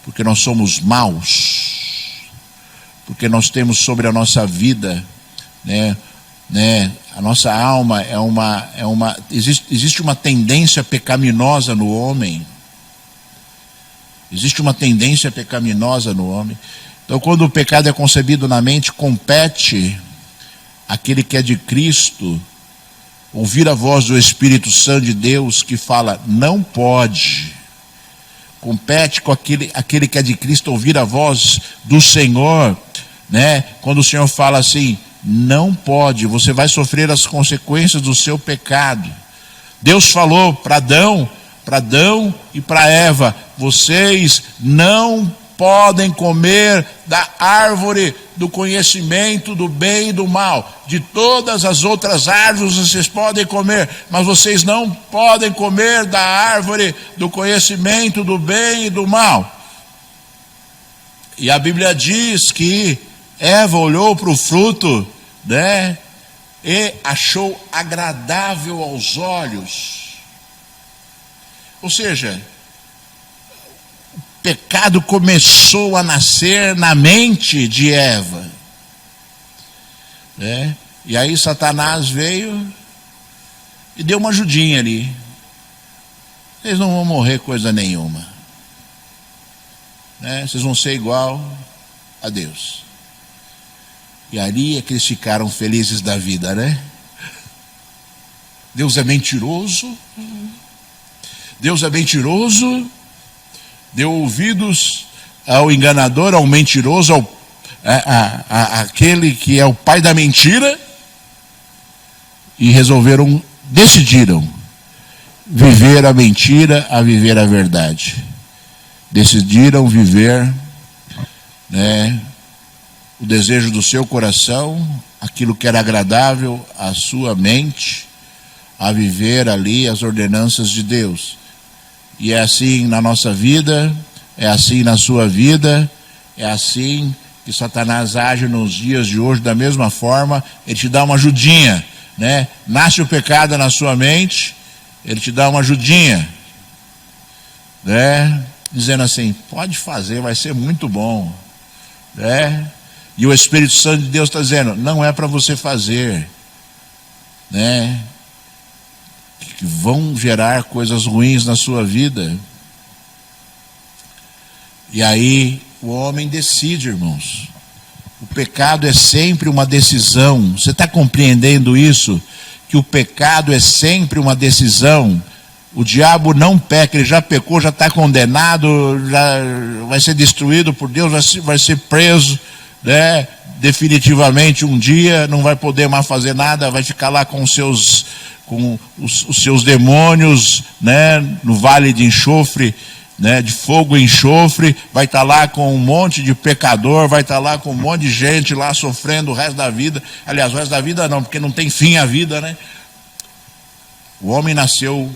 porque nós somos maus, porque nós temos sobre a nossa vida, a nossa alma existe uma tendência pecaminosa no homem. Existe uma tendência pecaminosa no homem. Então, quando o pecado é concebido na mente, compete àquele que é de Cristo ouvir a voz do Espírito Santo de Deus que fala, não pode. Compete com aquele que é de Cristo ouvir a voz do Senhor, quando o Senhor fala assim, não pode, você vai sofrer as consequências do seu pecado. Deus falou para Adão e para Eva, vocês não podem comer da árvore do conhecimento do bem e do mal. De todas as outras árvores vocês podem comer, mas vocês não podem comer da árvore do conhecimento do bem e do mal. E a Bíblia diz que Eva olhou para o fruto, e achou agradável aos olhos. Ou seja, o pecado começou a nascer na mente de Eva. E aí Satanás veio e deu uma ajudinha ali. Vocês não vão morrer coisa nenhuma. Vocês vão ser igual a Deus. E ali é que eles ficaram felizes da vida, Deus é mentiroso. Deus é mentiroso. Deu ouvidos ao enganador, ao mentiroso, ao aquele que é o pai da mentira e decidiram viver a mentira a viver a verdade. Decidiram viver, né, o desejo do seu coração, aquilo que era agradável à sua mente, a viver ali as ordenanças de Deus. E é assim na nossa vida, é assim na sua vida, é assim que Satanás age nos dias de hoje da mesma forma. Ele te dá uma ajudinha, né? Nasce o pecado na sua mente, ele te dá uma ajudinha, né? Dizendo assim, pode fazer, vai ser muito bom, né? E o Espírito Santo de Deus está dizendo, não é para você fazer, né? Que vão gerar coisas ruins na sua vida. E aí o homem decide, irmãos. O pecado é sempre uma decisão. Você está compreendendo isso? Que o pecado é sempre uma decisão. O diabo não peca, ele já pecou, já está condenado, já vai ser destruído por Deus, vai ser preso, né? Definitivamente um dia, não vai poder mais fazer nada, vai ficar lá com os seus demônios, né? No vale de enxofre, né? De fogo e enxofre, vai estar lá com um monte de pecador, vai estar lá com um monte de gente lá sofrendo o resto da vida. Aliás, o resto da vida não, porque não tem fim a vida, né? O homem nasceu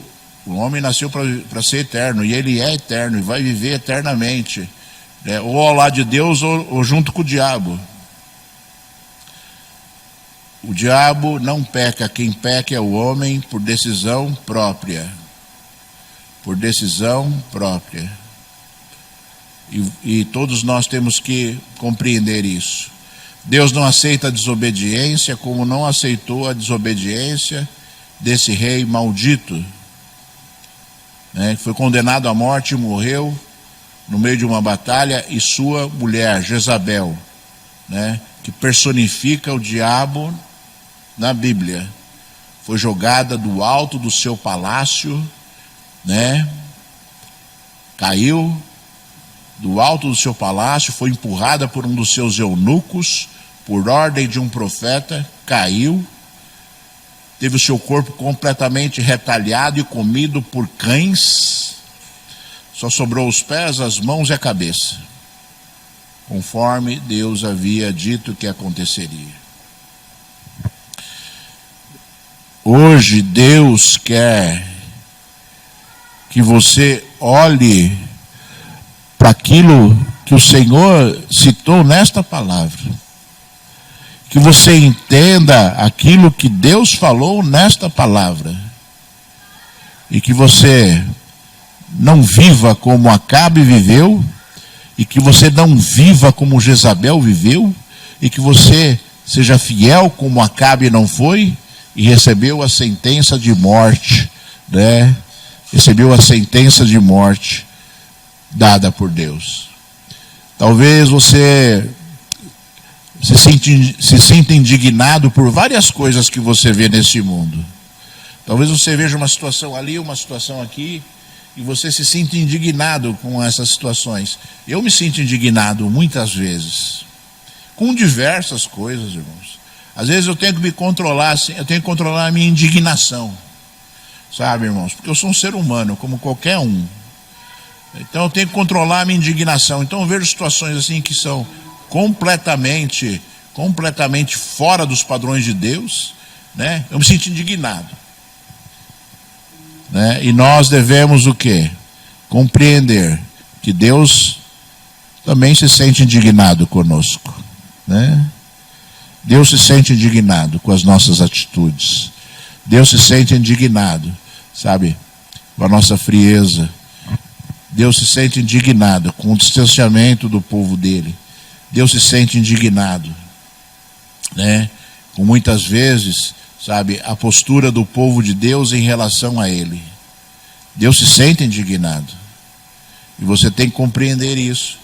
para ser eterno, e ele é eterno, e vai viver eternamente, né? Ou ao lado de Deus, ou junto com o diabo. O diabo não peca, quem peca é o homem por decisão própria. Por decisão própria. E todos nós temos que compreender isso. Deus não aceita a desobediência, como não aceitou a desobediência desse rei maldito, né, que foi condenado à morte e morreu no meio de uma batalha, e sua mulher, Jezabel, né, que personifica o diabo na Bíblia, foi jogada do alto do seu palácio, né, caiu do alto do seu palácio, foi empurrada por um dos seus eunucos, por ordem de um profeta, caiu, teve o seu corpo completamente retalhado e comido por cães, só sobrou os pés, as mãos e a cabeça, conforme Deus havia dito que aconteceria. Hoje Deus quer que você olhe para aquilo que o Senhor citou nesta palavra, que você entenda aquilo que Deus falou nesta palavra, e que você não viva como Acabe viveu, e que você não viva como Jezabel viveu, e que você seja fiel como Acabe não foi, e recebeu a sentença de morte, né? Recebeu a sentença de morte dada por Deus. Talvez você se sinta indignado por várias coisas que você vê nesse mundo. Talvez você veja uma situação ali, uma situação aqui, e você se sinta indignado com essas situações. Eu me sinto indignado muitas vezes, com diversas coisas, irmãos. Às vezes eu tenho que me controlar, assim, eu tenho que controlar a minha indignação, sabe, irmãos? Porque eu sou um ser humano, como qualquer um. Então eu tenho que controlar a minha indignação. Então eu vejo situações assim que são completamente fora dos padrões de Deus, né? Eu me sinto indignado, né? E nós devemos o quê? Compreender que Deus também se sente indignado conosco, né? Deus se sente indignado com as nossas atitudes. Deus se sente indignado, sabe, com a nossa frieza. Deus se sente indignado com o distanciamento do povo dele. Deus se sente indignado, né, com muitas vezes, sabe, a postura do povo de Deus em relação a ele. Deus se sente indignado. E você tem que compreender isso,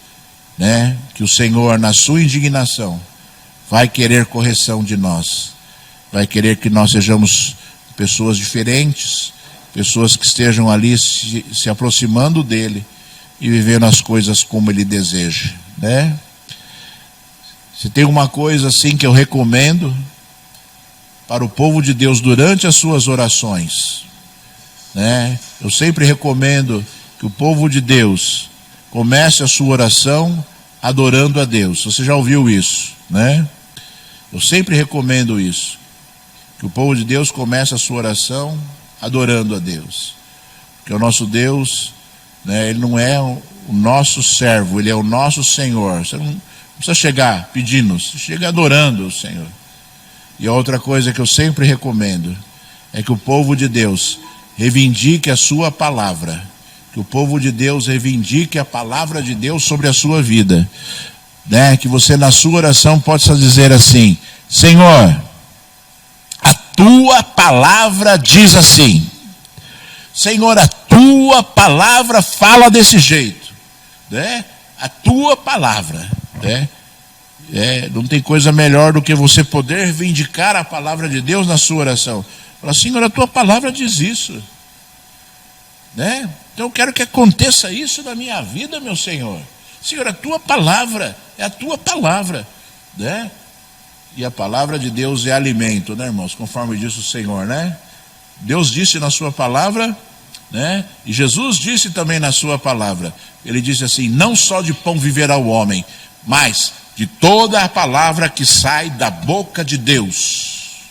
né, que o Senhor, na sua indignação, vai querer correção de nós. Vai querer que nós sejamos pessoas diferentes, pessoas que estejam ali se aproximando dele e vivendo as coisas como ele deseja, né? Se tem uma coisa assim que eu recomendo para o povo de Deus durante as suas orações, né? Eu sempre recomendo que o povo de Deus comece a sua oração adorando a Deus. Você já ouviu isso, né? Eu sempre recomendo isso, que o povo de Deus comece a sua oração adorando a Deus, porque o nosso Deus, né, ele não é o nosso servo, ele é o nosso Senhor. Você não precisa chegar pedindo, você chega adorando o Senhor. E a outra coisa que eu sempre recomendo é que o povo de Deus reivindique a sua palavra, que o povo de Deus reivindique a palavra de Deus sobre a sua vida, né? Que você na sua oração possa dizer assim: Senhor, a tua palavra diz assim, Senhor, a tua palavra fala desse jeito, né? A tua palavra, né? Não tem coisa melhor do que você poder reivindicar a palavra de Deus na sua oração. Fala, Senhor, a tua palavra diz isso, né? Então eu quero que aconteça isso na minha vida, meu Senhor. Senhor, a tua palavra é a tua palavra, né? E a palavra de Deus é alimento, né, irmãos? Conforme diz o Senhor, né? Deus disse na sua palavra, né? E Jesus disse também na sua palavra. Ele disse assim: não só de pão viverá o homem, mas de toda a palavra que sai da boca de Deus.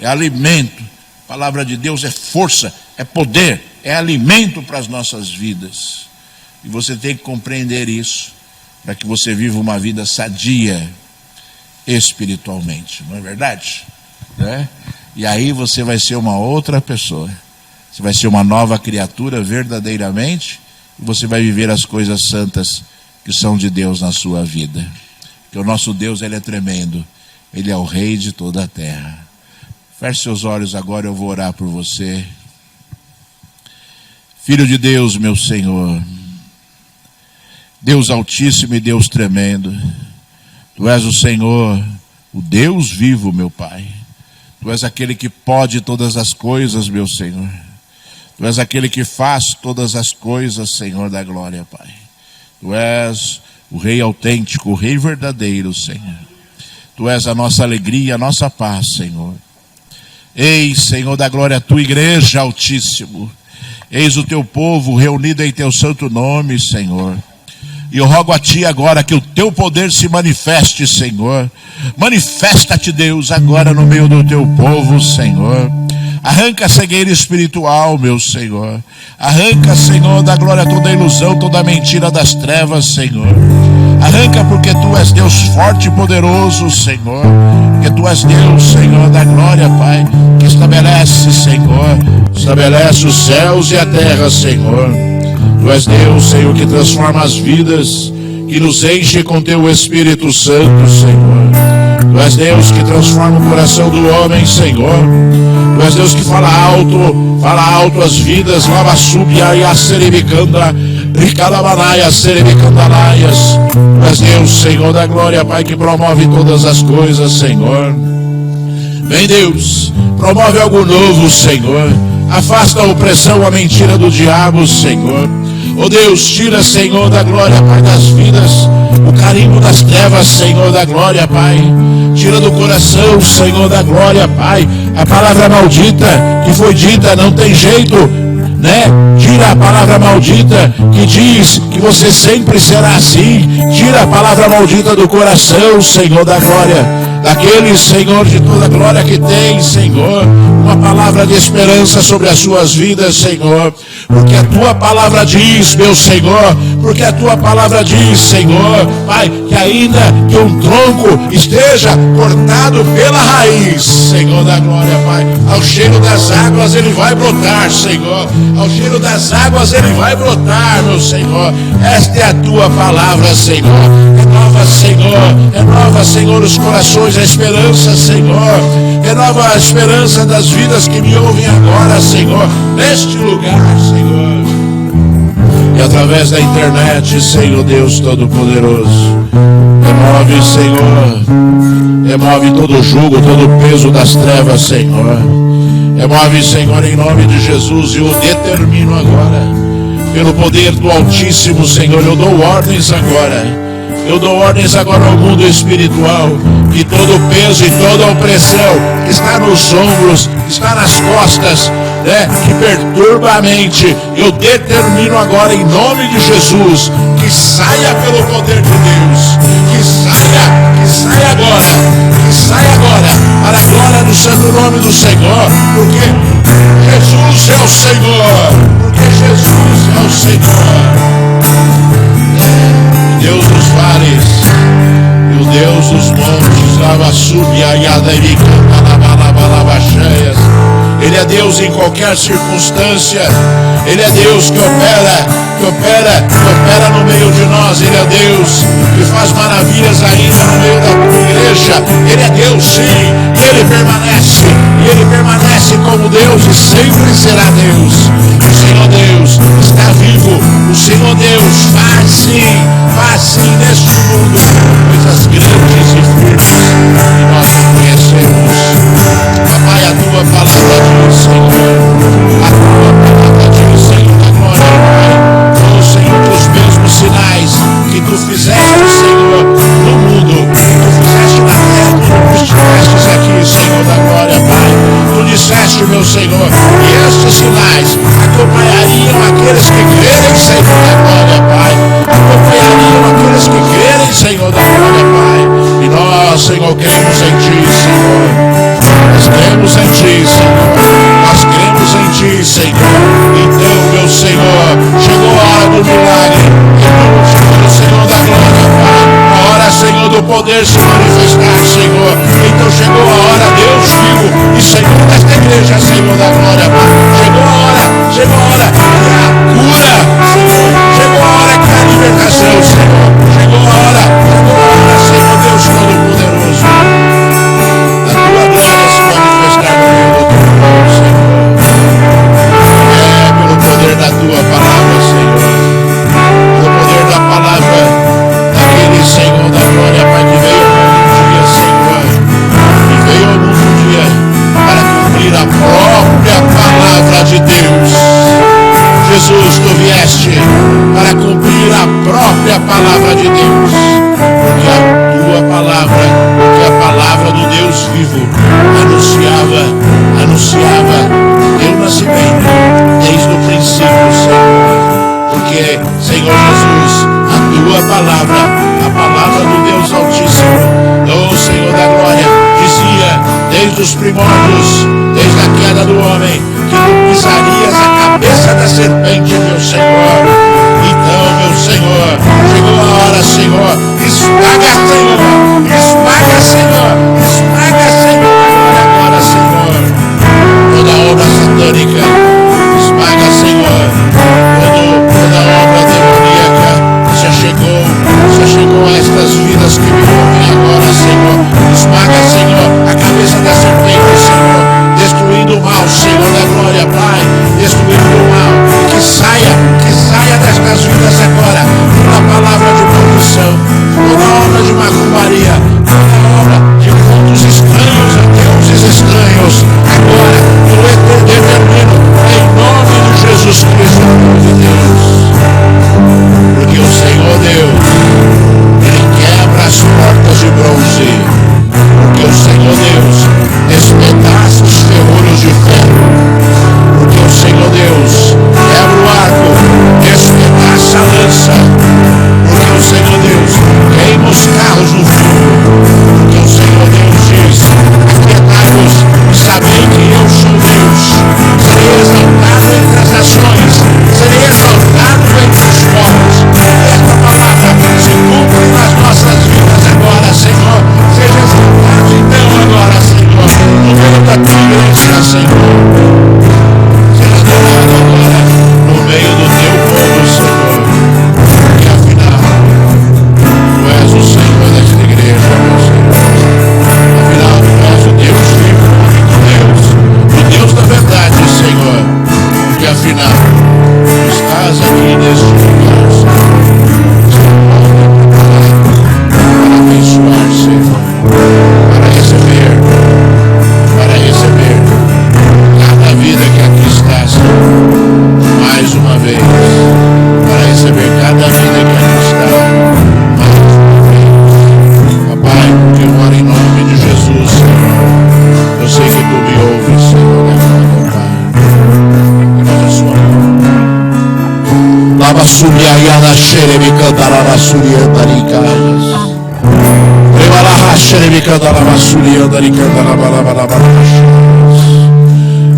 É alimento. A palavra de Deus é força, é poder, é alimento para as nossas vidas. E você tem que compreender isso, para que você viva uma vida sadia espiritualmente, não é verdade? Né? E aí você vai ser uma outra pessoa. Você vai ser uma nova criatura verdadeiramente, e você vai viver as coisas santas que são de Deus na sua vida. Porque o nosso Deus, ele é tremendo. Ele é o Rei de toda a terra. Feche seus olhos agora, eu vou orar por você. Filho de Deus, meu Senhor, Deus altíssimo e Deus tremendo, Tu és o Senhor, o Deus vivo, meu Pai. Tu és aquele que pode todas as coisas, meu Senhor. Tu és aquele que faz todas as coisas, Senhor da glória, Pai. Tu és o Rei autêntico, o Rei verdadeiro, Senhor. Tu és a nossa alegria, a nossa paz, Senhor. Eis, Senhor da glória, a tua igreja, Altíssimo. Eis o teu povo reunido em teu santo nome, Senhor. E eu rogo a ti agora que o teu poder se manifeste, Senhor. Manifesta-te, Deus, agora no meio do teu povo, Senhor. Arranca a cegueira espiritual, meu Senhor. Arranca, Senhor, da glória toda a ilusão, toda a mentira das trevas, Senhor. Arranca porque Tu és Deus forte e poderoso, Senhor. Porque Tu és Deus, Senhor, da glória, Pai, que estabelece, Senhor, estabelece os céus e a terra, Senhor. Tu és Deus, Senhor, que transforma as vidas, que nos enche com Teu Espírito Santo, Senhor. Tu és Deus que transforma o coração do homem, Senhor. Tu és Deus que fala alto as vidas. Lava subia e a seribicanda, ricalabanaias, seribicandalaias. Tu és Deus, Senhor da glória, Pai, que promove todas as coisas, Senhor. Vem, Deus, promove algo novo, Senhor. Afasta a opressão, a mentira do diabo, Senhor. Oh Deus, tira, Senhor da glória, Pai, das vidas o carimbo das trevas, Senhor da glória, Pai. Tira do coração, Senhor da glória, Pai, a palavra maldita que foi dita, não tem jeito, né? Tira a palavra maldita que diz que você sempre será assim. Tira a palavra maldita do coração, Senhor da glória, daquele, Senhor, de toda glória que tem, Senhor, uma palavra de esperança sobre as suas vidas, Senhor. Porque a Tua palavra diz, meu Senhor, porque a Tua palavra diz, Senhor, Pai, que ainda que um tronco esteja cortado pela raiz, Senhor da glória, Pai, ao cheiro das águas ele vai brotar, Senhor. Ao cheiro das águas ele vai brotar, meu Senhor. Esta é a Tua palavra, Senhor. Renova, Senhor, os corações, a esperança, Senhor. Renova a esperança das vidas que me ouvem agora, Senhor, neste lugar, Senhor. E através da internet, Senhor Deus Todo-Poderoso, remove, Senhor, remove todo o jugo, todo o peso das trevas, Senhor. Remove, Senhor, em nome de Jesus, e o determino agora, pelo poder do Altíssimo, Senhor, eu dou ordens agora, Eu dou ordens agora ao mundo espiritual, que todo o peso e toda a opressão que está nos ombros, que está nas costas, que perturba a mente, eu determino agora em nome de Jesus, que saia pelo poder de Deus, que saia agora, para a glória do santo nome do Senhor, porque Jesus é o Senhor, o Deus dos vales, e o Deus dos montes, lava subia e aderica, balabalabalabacheias. Ele é Deus em qualquer circunstância. Ele é Deus que opera no meio de nós. Ele é Deus que faz maravilhas ainda no meio da tua igreja. Ele é Deus, sim, e Ele permanece como Deus e sempre será Deus. O Senhor Deus está vivo. O Senhor Deus faz sim neste mundo coisas grandes e firmes que nós conhecemos. Papai, a tua palavra diz, Senhor, a tua palavra diz, Senhor da glória, Pai, oh Senhor, que os mesmos sinais que tu fizeste, Senhor, no mundo, que tu fizeste na terra, quando tu estivestes aqui, Senhor da glória, Pai, tu disseste, meu Senhor, que estes sinais acompanhariam aqueles que crerem, Senhor da glória, Pai, acompanhariam aqueles que crerem, Senhor da glória, Pai, e nós, Senhor, cremos em Ti, Senhor. Nós cremos em Ti, Senhor. Nós cremos em Ti, Senhor. Então, meu Senhor, chegou a hora do milagre. Chegou o Senhor da glória, Pai. A hora, Senhor, do poder se manifestar, Senhor. Então chegou a hora, Deus vivo e Senhor desta igreja, Senhor da glória, Pai. Chegou a hora que é a cura, Senhor. Chegou a hora que é a libertação, Senhor. Chegou a hora, Senhor Deus Todo-Poderoso. Da tua palavra, Senhor, pelo poder da palavra daquele Senhor da glória, Pai, que veio ao mundo um dia, Senhor, e veio ao mundo um dia para cumprir a própria palavra de Deus. Jesus, tu vieste para cumprir a própria palavra de Deus, porque a tua palavra, porque a palavra do Deus vivo anunciava teu nascimento desde o princípio, Senhor, porque, Senhor Jesus, a tua palavra, a palavra do Deus Altíssimo, oh Senhor da glória, dizia desde os primórdios, desde a queda do homem, que tu pisarias a cabeça da serpente, meu Senhor. Então, meu Senhor, chegou a hora, Senhor, esmaga, Senhor, agora, Senhor, toda obra satânica, esmaga, Senhor, toda obra demoníaca, já chegou a estas vidas que me ouvem agora, Senhor, esmaga, Senhor, a cabeça da serpente, Senhor, destruindo o mal, Senhor da glória, Pai, destruindo o mal, que saia destas vidas agora, toda palavra de maldição, toda obra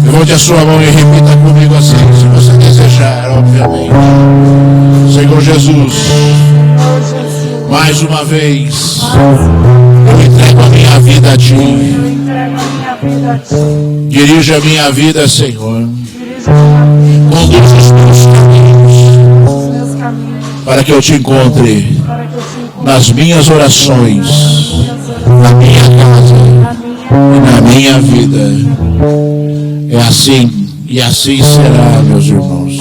Levante a sua mão e repita comigo assim, se você desejar, obviamente. Senhor Jesus, mais uma vez, eu entrego a minha vida a Ti. Dirige a minha vida, Senhor. Conduz os meus caminhos, para que eu Te encontre nas minhas orações, na minha casa e na minha vida. É assim, e assim será, meus irmãos.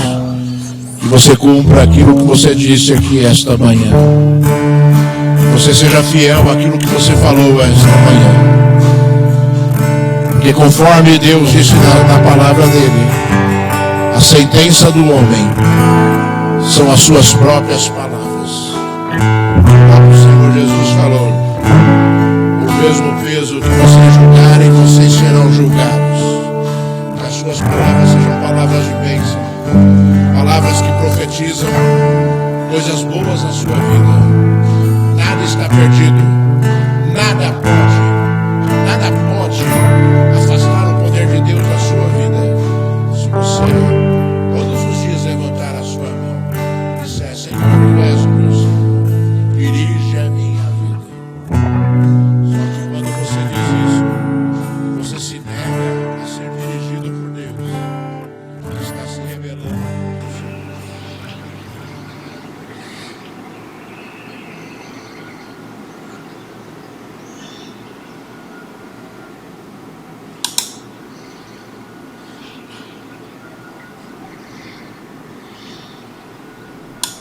Que você cumpra aquilo que você disse aqui esta manhã. Você seja fiel àquilo que você falou esta manhã. Que conforme Deus disse na palavra dele, a sentença do homem são as suas próprias palavras. Como o Senhor Jesus falou, o mesmo peso que vocês julgarem, vocês serão julgados. Que as suas palavras sejam palavras de bênção, palavras que profetizam coisas boas na sua vida. Nada está perdido, nada pode